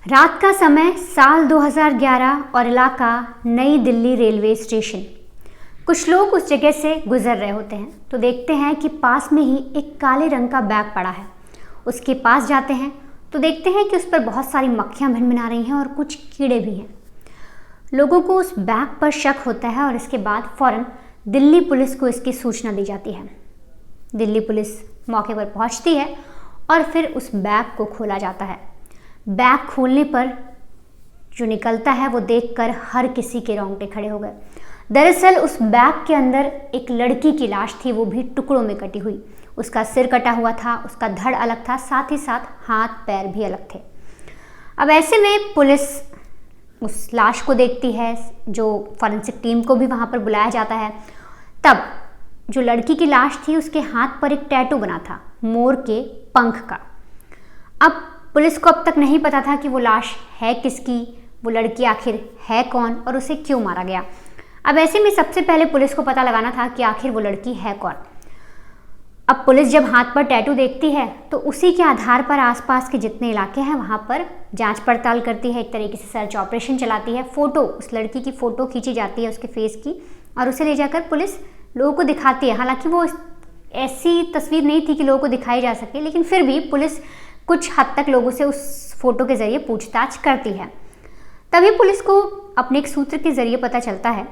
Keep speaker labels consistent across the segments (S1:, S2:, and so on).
S1: रात का समय साल 2011 और इलाका नई दिल्ली रेलवे स्टेशन। कुछ लोग उस जगह से गुजर रहे होते हैं तो देखते हैं कि पास में ही एक काले रंग का बैग पड़ा है। उसके पास जाते हैं तो देखते हैं कि उस पर बहुत सारी मक्खियां भिनभिना रही हैं और कुछ कीड़े भी हैं। लोगों को उस बैग पर शक होता है और इसके बाद फौरन दिल्ली पुलिस को इसकी सूचना दी जाती है। दिल्ली पुलिस मौके पर पहुंचती है और फिर उस बैग को खोला जाता है। बैग खोलने पर जो निकलता है वो देखकर हर किसी के रोंगटे खड़े हो गए। दरअसल उस बैग के अंदर एक लड़की की लाश थी, वो भी टुकड़ों में कटी हुई। उसका सिर कटा हुआ था, उसका धड़ अलग था, साथ ही साथ हाथ पैर भी अलग थे। अब ऐसे में पुलिस उस लाश को देखती है, जो फॉरेंसिक टीम को भी वहाँ पर बुलाया जाता है। तब जो लड़की की लाश थी उसके हाथ पर एक टैटू बना था, मोर के पंख का। अब पुलिस को अब तक नहीं पता था कि वो लाश है किसकी, वो लड़की आखिर है कौन और उसे क्यों मारा गया। अब ऐसे में सबसे पहले पुलिस को पता लगाना था कि आखिर वो लड़की है कौन। अब पुलिस जब हाथ पर टैटू देखती है तो उसी के आधार पर आसपास के जितने इलाके हैं वहाँ पर जांच पड़ताल करती है, एक तरीके से सर्च ऑपरेशन चलाती है। फ़ोटो, उस लड़की की फ़ोटो खींची जाती है उसके फेस की और उसे ले जाकर पुलिस लोगों को दिखाती है। हालांकि वो ऐसी तस्वीर नहीं थी कि लोगों को दिखाई जा सके, लेकिन फिर भी पुलिस कुछ हद तक लोगों से उस फोटो के ज़रिए पूछताछ करती है। तभी पुलिस को अपने एक सूत्र के ज़रिए पता चलता है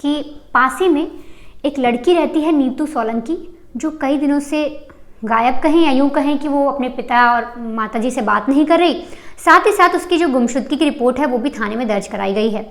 S1: कि पास ही में एक लड़की रहती है, नीतू सोलंकी, जो कई दिनों से गायब कहें या यूँ कहें कि वो अपने पिता और माताजी से बात नहीं कर रही। साथ ही साथ उसकी जो गुमशुदगी की रिपोर्ट है वो भी थाने में दर्ज कराई गई है।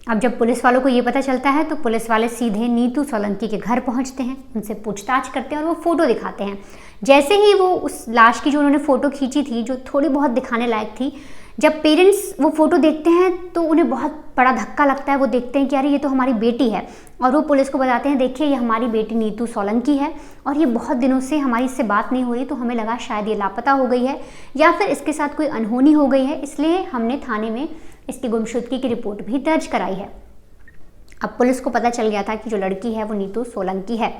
S1: अब जब पुलिस वालों को ये पता चलता है तो पुलिस वाले सीधे नीतू सोलंकी के घर पहुंचते हैं, उनसे पूछताछ करते हैं और वो फ़ोटो दिखाते हैं। जैसे ही वो उस लाश की जो उन्होंने फ़ोटो खींची थी, जो थोड़ी बहुत दिखाने लायक थी, जब पेरेंट्स वो फ़ोटो देखते हैं तो उन्हें बहुत बड़ा धक्का लगता है। वो देखते हैं कि अरे ये तो हमारी बेटी है, और वो पुलिस को बताते हैं देखिए ये हमारी बेटी नीतू सोलंकी है और ये बहुत दिनों से हमारी इससे बात नहीं हो रही, तो हमें लगा शायद ये लापता हो गई है या फिर इसके साथ कोई अनहोनी हो गई है, इसलिए हमने थाने में इसकी गुमशुदगी की रिपोर्ट भी दर्ज कराई है। अब पुलिस को पता चल गया था कि जो लड़की है वो नीतू सोलंकी है,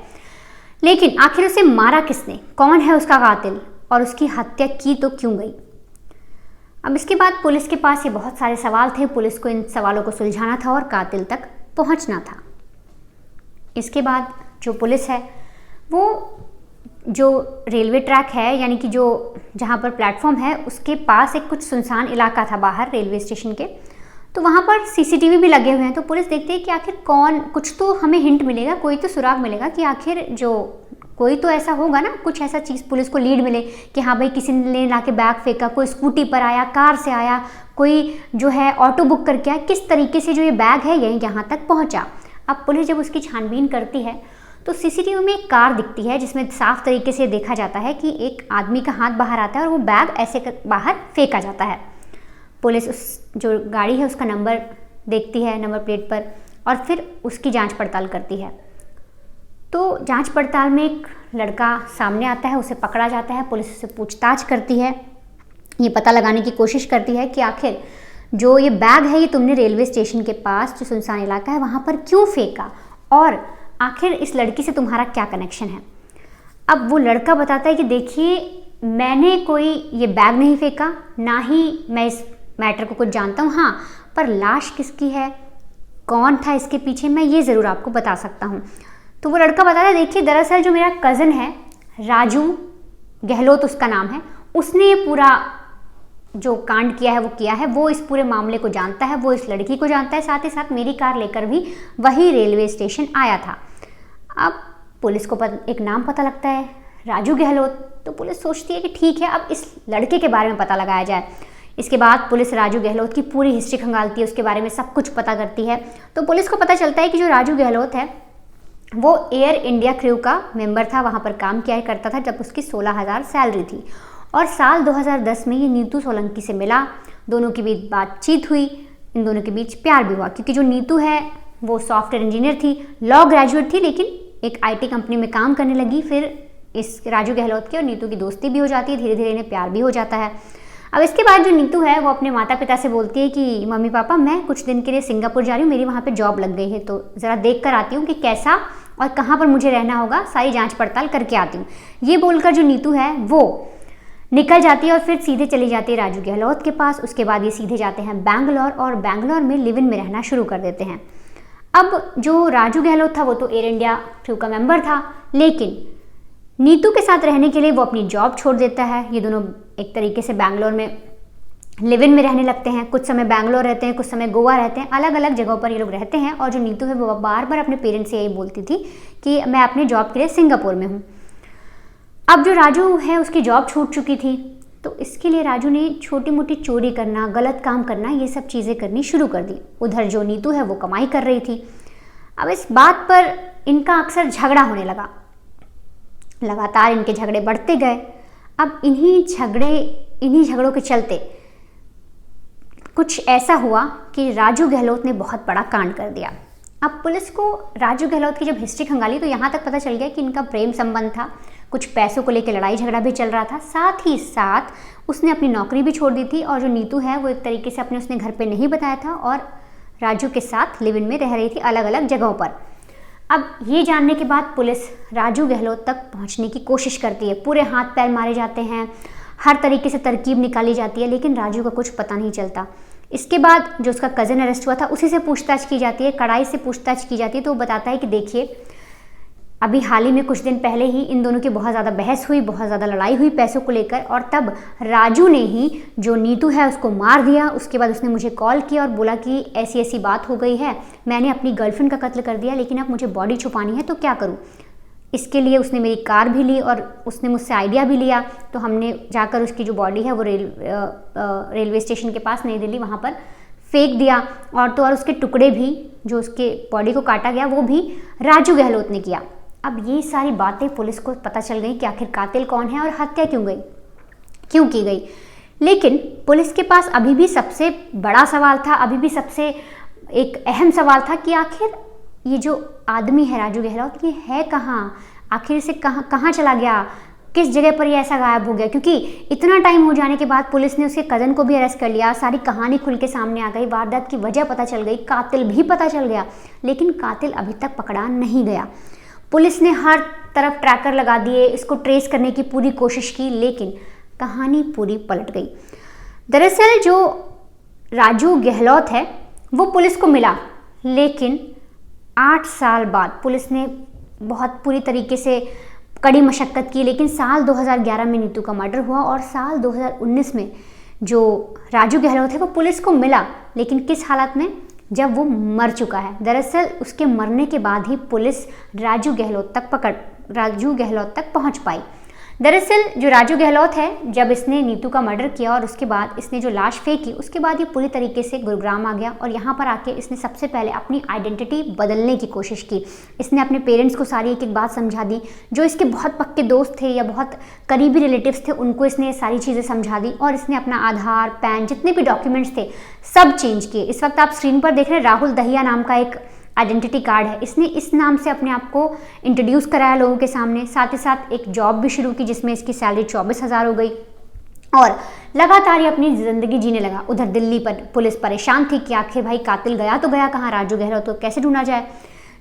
S1: लेकिन आखिर उसे मारा किसने, कौन है उसका कातिल और उसकी हत्या की तो क्यों गई। अब इसके बाद पुलिस के पास ये बहुत सारे सवाल थे, पुलिस को इन सवालों को सुलझाना था और कातिल तक पहुंचना था। इसके बाद जो पुलिस है वो जो रेलवे ट्रैक है, यानी कि जो जहाँ पर प्लेटफॉर्म है उसके पास एक कुछ सुनसान इलाका था बाहर रेलवे स्टेशन के, तो वहाँ पर सीसीटीवी भी लगे हुए हैं। तो पुलिस देखती है कि आखिर कौन, कुछ तो हमें हिंट मिलेगा, कोई तो सुराग मिलेगा कि आखिर जो कोई तो ऐसा होगा ना, कुछ ऐसा चीज़ पुलिस को लीड मिले कि हाँ भाई किसी ने ला के बैग फेंका, कोई स्कूटी पर आया, कार से आया, कोई जो है ऑटो बुक करके आया, किस तरीके से जो ये बैग है ये यहाँ तक पहुँचा। अब पुलिस जब उसकी छानबीन करती है तो सीसीटीवी में एक कार दिखती है जिसमें साफ तरीके से देखा जाता है कि एक आदमी का हाथ बाहर आता है और वो बैग ऐसे बाहर फेंका जाता है। पुलिस उस जो गाड़ी है उसका नंबर देखती है, नंबर प्लेट पर, और फिर उसकी जांच पड़ताल करती है। तो जांच पड़ताल में एक लड़का सामने आता है, उसे पकड़ा जाता है, पुलिस उससे पूछताछ करती है, ये पता लगाने की कोशिश करती है कि आखिर जो ये बैग है ये तुमने रेलवे स्टेशन के पास जो सुनसान इलाका है वहाँ पर क्यों फेंका और आखिर इस लड़की से तुम्हारा क्या कनेक्शन है। अब वो लड़का बताता है कि देखिए मैंने कोई ये बैग नहीं फेंका, ना ही मैं इस मैटर को कुछ जानता हूँ, हाँ पर लाश किसकी है, कौन था इसके पीछे, मैं ये ज़रूर आपको बता सकता हूँ। तो वो लड़का बताता है देखिए दरअसल जो मेरा कज़न है राजू गहलोत उसका नाम है, उसने ये पूरा जो कांड किया है वो किया है, वो इस पूरे मामले को जानता है, वो इस लड़की को जानता है, साथ ही साथ मेरी कार लेकर भी वही रेलवे स्टेशन आया था। अब पुलिस को एक नाम पता लगता है, राजू गहलोत, तो पुलिस सोचती है कि ठीक है अब इस लड़के के बारे में पता लगाया जाए। इसके बाद पुलिस राजू गहलोत की पूरी हिस्ट्री खंगालती है, उसके बारे में सब कुछ पता करती है। तो पुलिस को पता चलता है कि जो राजू गहलोत है वो एयर इंडिया क्रू का मेंबर था, वहाँ पर काम किया करता था जब उसकी 16,000 सैलरी थी, और साल 2010 में ये नीतू सोलंकी से मिला, दोनों के बीच बातचीत हुई, इन दोनों के बीच प्यार भी हुआ, क्योंकि जो नीतू है वो सॉफ्टवेयर इंजीनियर थी, लॉ ग्रेजुएट थी, लेकिन एक IT कंपनी में काम करने लगी। फिर इस राजू गहलोत की और नीतू की दोस्ती भी हो जाती है, धीरे धीरे इन्हें प्यार भी हो जाता है। अब इसके बाद जो नीतू है वो अपने माता पिता से बोलती है कि मम्मी पापा मैं कुछ दिन के लिए सिंगापुर जा रही हूँ, मेरी वहाँ पे जॉब लग गई है, तो ज़रा देख कर आती हूँ कि कैसा और कहाँ पर मुझे रहना होगा, सारी जांच पड़ताल करके आती हूँ। ये बोलकर जो नीतू है वो निकल जाती है और फिर सीधे चली जाती है राजू गहलोत के पास। उसके बाद ये सीधे जाते हैं बैंगलोर और बैंगलोर में लिव इन में रहना शुरू कर देते हैं। अब जो राजू गहलोत था वो तो एयर इंडिया क्रू का मेंबर था, लेकिन नीतू के साथ रहने के लिए वो अपनी जॉब छोड़ देता है। ये दोनों एक तरीके से बैंगलोर में लिव इन में रहने लगते हैं। कुछ समय बैंगलोर रहते हैं, कुछ समय गोवा रहते हैं, अलग अलग जगहों पर ये लोग रहते हैं। और जो नीतू है वो बार बार अपने पेरेंट्स से यही बोलती थी कि मैं अपने जॉब के लिए सिंगापुर में हूँ। अब जो राजू है उसकी जॉब छूट चुकी थी, तो इसके लिए राजू ने छोटी मोटी चोरी करना, गलत काम करना, ये सब चीज़ें करनी शुरू कर दी। उधर जो नीतू है वो कमाई कर रही थी। अब इस बात पर इनका अक्सर झगड़ा होने लगा, लगातार इनके झगड़े बढ़ते गए। अब इन्हीं झगड़ों के चलते कुछ ऐसा हुआ कि राजू गहलोत ने बहुत बड़ा कांड कर दिया। अब पुलिस को राजू गहलोत की जब हिस्ट्री खंगाली तो यहाँ तक पता चल गया कि इनका प्रेम संबंध था, कुछ पैसों को लेकर लड़ाई झगड़ा भी चल रहा था, साथ ही साथ उसने अपनी नौकरी भी छोड़ दी थी। और जो नीतू है वो एक तरीके से उसने घर पे नहीं बताया था और राजू के साथ लिव इन में रह रही थी अलग अलग जगहों पर। अब ये जानने के बाद पुलिस राजू गहलोत तक पहुंचने की कोशिश करती है। पूरे हाथ पैर मारे जाते हैं, हर तरीके से तरकीब निकाली जाती है, लेकिन राजू का कुछ पता नहीं चलता। इसके बाद जो उसका कज़न अरेस्ट हुआ था उसी से पूछताछ की जाती है, कड़ाई से पूछताछ की जाती है। तो वो बताता है कि देखिए अभी हाल ही में कुछ दिन पहले ही इन दोनों की बहुत ज़्यादा बहस हुई, बहुत ज़्यादा लड़ाई हुई पैसों को लेकर, और तब राजू ने ही जो नीतू है उसको मार दिया। उसके बाद उसने मुझे कॉल किया और बोला कि ऐसी ऐसी बात हो गई है, मैंने अपनी गर्लफ्रेंड का कत्ल कर दिया, लेकिन अब मुझे बॉडी छुपानी है तो क्या करूँ। इसके लिए उसने मेरी कार भी ली और उसने मुझसे आइडिया भी लिया। तो हमने जाकर उसकी जो बॉडी है वो रेलवे स्टेशन के पास नई दिल्ली वहाँ पर फेंक दिया। और उसके टुकड़े भी, जो उसके बॉडी को काटा गया, वो भी राजू गहलोत ने किया। अब ये सारी बातें पुलिस को पता चल गई कि आखिर कातिल कौन है और हत्या क्यों की गई। लेकिन पुलिस के पास अभी भी सबसे बड़ा सवाल था, अभी भी सबसे एक अहम सवाल था कि आखिर ये जो आदमी है राजू गहलोत, ये है कहाँ, आखिर से कहाँ चला गया, किस जगह पर ये ऐसा गायब हो गया। क्योंकि इतना टाइम हो जाने के बाद पुलिस ने उसके कज़न को भी अरेस्ट कर लिया, सारी कहानी खुल के सामने आ गई, वारदात की वजह पता चल गई, कातिल भी पता चल गया, लेकिन कातिल अभी तक पकड़ा नहीं गया। पुलिस ने हर तरफ ट्रैकर लगा दिए, इसको ट्रेस करने की पूरी कोशिश की, लेकिन कहानी पूरी पलट गई। दरअसल जो राजू गहलोत है वो पुलिस को मिला, लेकिन 8 साल बाद पुलिस ने बहुत पूरी तरीके से कड़ी मशक्क़त की, लेकिन साल 2011 में नीतू का मर्डर हुआ और साल 2019 में जो राजू गहलोत है वो पुलिस को मिला, लेकिन किस हालत में, जब वो मर चुका है। दरअसल उसके मरने के बाद ही पुलिस राजू गहलोत तक पहुंच पाई। दरअसल जो राजू गहलोत है, जब इसने नीतू का मर्डर किया और उसके बाद इसने जो लाश फेंकी, उसके बाद ये पूरी तरीके से गुरुग्राम आ गया और यहाँ पर आके इसने सबसे पहले अपनी आइडेंटिटी बदलने की कोशिश की। इसने अपने पेरेंट्स को सारी एक एक बात समझा दी, जो इसके बहुत पक्के दोस्त थे या बहुत करीबी रिलेटिव्स थे उनको इसने सारी चीज़ें समझा दी, और इसने अपना आधार, पैन, जितने भी डॉक्यूमेंट्स थे सब चेंज किए। इस वक्त आप स्क्रीन पर देख रहे हैं राहुल दहिया नाम का एक आइडेंटिटी कार्ड है, इसने इस नाम से अपने आप को इंट्रोड्यूस कराया लोगों के सामने। साथ ही साथ एक जॉब भी शुरू की जिसमें इसकी सैलरी 24,000 हो गई और लगातार ये अपनी ज़िंदगी जीने लगा। उधर दिल्ली पर पुलिस परेशान थी कि आखिर भाई कातिल गया तो गया कहाँ, राजू गहलोत को कैसे ढूंढा जाए।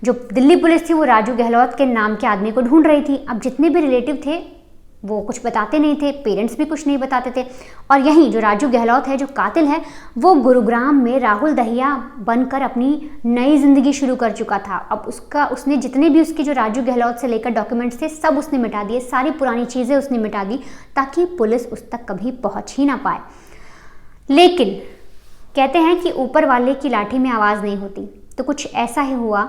S1: जो दिल्ली पुलिस थी वो राजू गहलोत के नाम के आदमी को ढूंढ रही थी। अब जितने भी रिलेटिव थे वो कुछ बताते नहीं थे, पेरेंट्स भी कुछ नहीं बताते थे, और यहीं जो राजू गहलोत है, जो कातिल है, वो गुरुग्राम में राहुल दहिया बनकर अपनी नई ज़िंदगी शुरू कर चुका था। अब उसने जितने भी उसके जो राजू गहलोत से लेकर डॉक्यूमेंट्स थे सब उसने मिटा दिए, सारी पुरानी चीज़ें उसने मिटा दी ताकि पुलिस उस तक कभी पहुँच ही ना पाए। लेकिन कहते हैं कि ऊपर वाले की लाठी में आवाज़ नहीं होती, तो कुछ ऐसा ही हुआ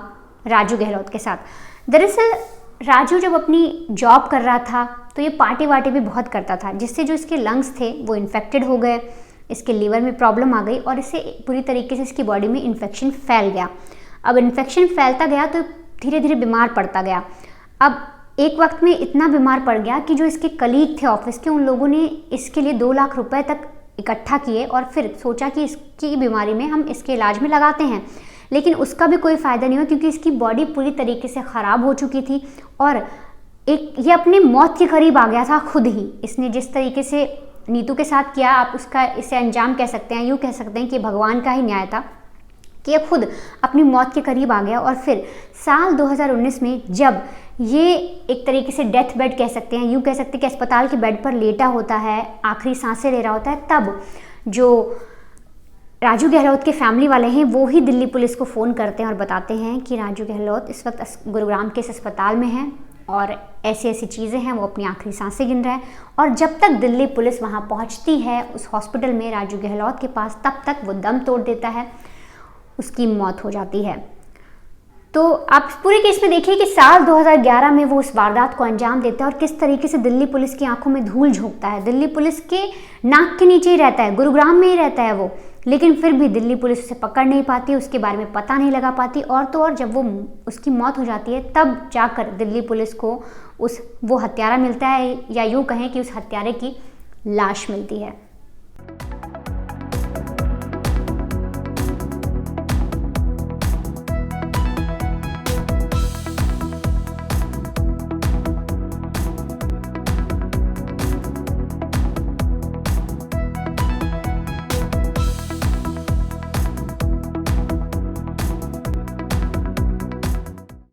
S1: राजू गहलोत के साथ। दरअसल राजू जब अपनी जॉब कर रहा था तो ये पार्टी वार्टी भी बहुत करता था, जिससे जो इसके लंग्स थे वो इन्फेक्टेड हो गए, इसके लीवर में प्रॉब्लम आ गई और इससे पूरी तरीके से इसकी बॉडी में इन्फेक्शन फैल गया। अब इन्फेक्शन फैलता गया तो धीरे धीरे बीमार पड़ता गया। अब एक वक्त में इतना बीमार पड़ गया कि जो इसके कलीग थे ऑफिस के, उन लोगों ने इसके लिए 2 लाख रुपए तक इकट्ठा किए और फिर सोचा कि इसकी बीमारी में हम इसके इलाज में लगाते हैं, लेकिन उसका भी कोई फ़ायदा नहीं हुआ क्योंकि इसकी बॉडी पूरी तरीके से ख़राब हो चुकी थी और ये अपने मौत के करीब आ गया था खुद ही। इसने जिस तरीके से नीतू के साथ किया, आप इसे अंजाम कह सकते हैं, यूँ कह सकते हैं कि भगवान का ही न्याय था। कि ये खुद अपनी मौत के करीब आ गया। और फिर साल 2019 में जब ये एक तरीके से डेथ बेड कह सकते हैं, यूँ कह सकते हैं कि अस्पताल के बेड पर लेटा होता है, आखिरी सांसें ले रहा होता है, तब जो राजू गहलोत के फैमिली वाले हैं वो ही दिल्ली पुलिस को फ़ोन करते हैं और बताते हैं कि राजू गहलोत इस वक्त गुरुग्राम के इस अस्पताल में हैं और ऐसी ऐसी चीज़ें हैं, वो अपनी आखिरी सांसें गिन रहा है। और जब तक दिल्ली पुलिस वहाँ पहुँचती है उस हॉस्पिटल में राजू गहलोत के पास, तब तक वो दम तोड़ देता है, उसकी मौत हो जाती है। तो आप पूरे केस में देखिए कि साल 2011 में वो उस वारदात को अंजाम देता है और किस तरीके से दिल्ली पुलिस की आंखों में धूल झोंकता है। दिल्ली पुलिस के नाक के नीचे ही रहता है, गुरुग्राम में ही रहता है वो, लेकिन फिर भी दिल्ली पुलिस उसे पकड़ नहीं पाती, उसके बारे में पता नहीं लगा पाती। और तो और जब वो उसकी मौत हो जाती है तब जाकर दिल्ली पुलिस को वो हत्यारा मिलता है, या यूँ कहें कि उस हत्यारे की लाश मिलती है।